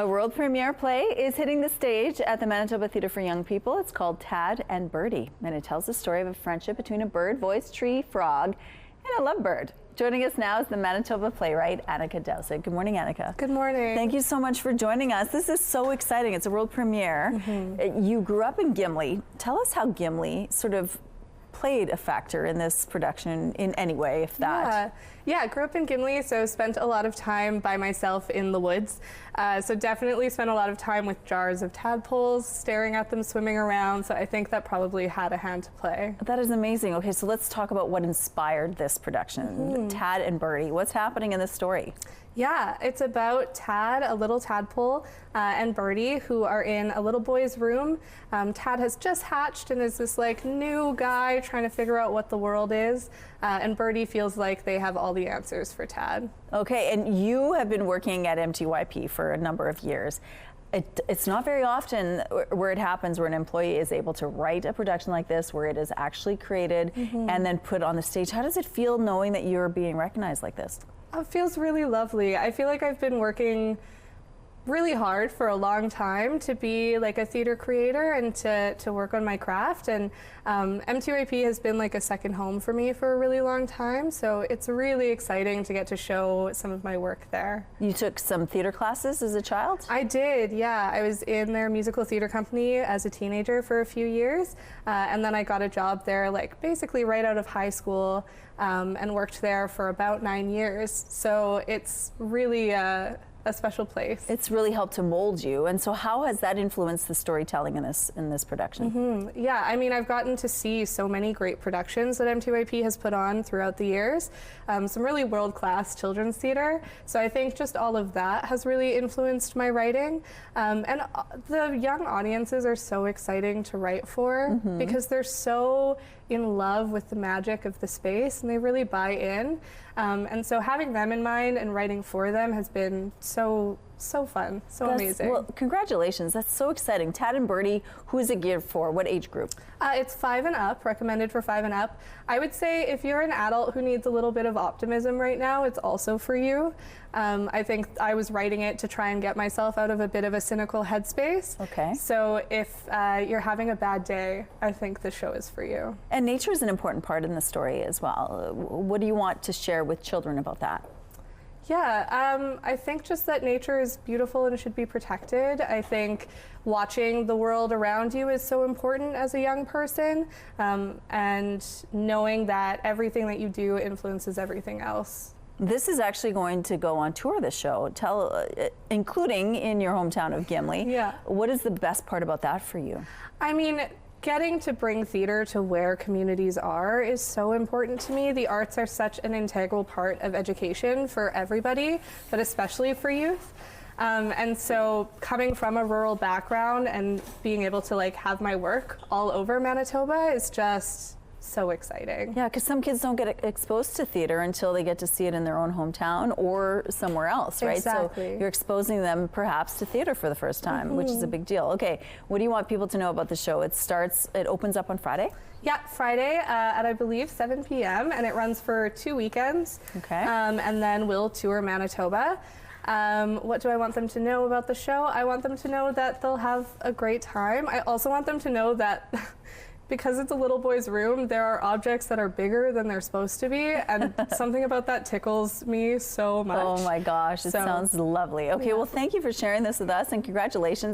A world premiere play is hitting the stage at the Manitoba Theatre for Young People. It's called Tad and Birdy, and it tells the story of a friendship between a bird, voiced tree, frog, and a lovebird. Joining us now is the Manitoba playwright Anika Dowsett. Good morning, Anika. Good morning. Thank you so much for joining us. This is so exciting. It's a world premiere. You grew up in Gimli. Tell us how Gimli sort of played a factor in this production in any way, if that. Yeah, grew up in Gimli, so spent a lot of time by myself in the woods. So definitely spent a lot of time with jars of tadpoles, staring at them swimming around. So I think that probably had a hand to play. That is amazing. Okay, so let's talk about what inspired this production. Tad and Birdy. What's happening in this story? Yeah, it's about Tad, a little tadpole, and Birdy, who are in a little boy's room. Tad has just hatched and is this like new guy trying to figure out what the world is. And Birdy feels like they have all the answers for Tad. Okay, and you have been working at MTYP for a number of years. It's not very often where it happens where an employee is able to write a production like this, where it is actually created and then put on the stage. How does it feel knowing that you're being recognized like this? It feels really lovely. I feel like I've been working really hard for a long time to be like a theater creator and to work on my craft, and MTYP has been like a second home for me for a really long time, so it's really exciting to get to show some of my work there. You took some theater classes as a child? I did, yeah. I was in their musical theater company as a teenager for a few years, and then I got a job there like basically right out of high school, and worked there for about 9 years, so it's really a special place. It's really helped to mold you, and so how has that influenced the storytelling in this production? Yeah, I mean, I've gotten to see so many great productions that MTYP has put on throughout the years, some really world-class children's theater, so I think just all of that has really influenced my writing, and the young audiences are so exciting to write for because they're so in love with the magic of the space and they really buy in, and so having them in mind and writing for them has been so fun, amazing. Well, congratulations, that's so exciting. Tad and Birdy, who is it geared for? What age group? It's 5 and up, recommended for 5 and up. I would say if you're an adult who needs a little bit of optimism right now, it's also for you. I think I was writing it to try and get myself out of a bit of a cynical headspace. Okay. So if you're having a bad day, I think the show is for you. And nature is an important part in the story as well. What do you want to share with children about that? Yeah, I think just that nature is beautiful and should be protected. I think watching the world around you is so important as a young person, and knowing that everything that you do influences everything else. This is actually going to go on tour, this show, including in your hometown of Gimli. Yeah. What is the best part about that for you? I mean, getting to bring theater to where communities are is so important to me. The arts are such an integral part of education for everybody, but especially for youth. And so coming from a rural background and being able to like have my work all over Manitoba is just so exciting. Yeah, because some kids don't get exposed to theater until they get to see it in their own hometown or somewhere else, right? Exactly. So you're exposing them perhaps to theater for the first time, which is a big deal. Okay, what do you want people to know about the show? It opens up on Friday? Yeah, Friday at I believe 7 p.m. and it runs for 2 weekends. Okay. And then we'll tour Manitoba. What do I want them to know about the show? I want them to know that they'll have a great time. I also want them to know that because it's a little boy's room, there are objects that are bigger than they're supposed to be, and something about that tickles me so much. Oh my gosh, it sounds lovely. Okay, well, thank you for sharing this with us, and congratulations.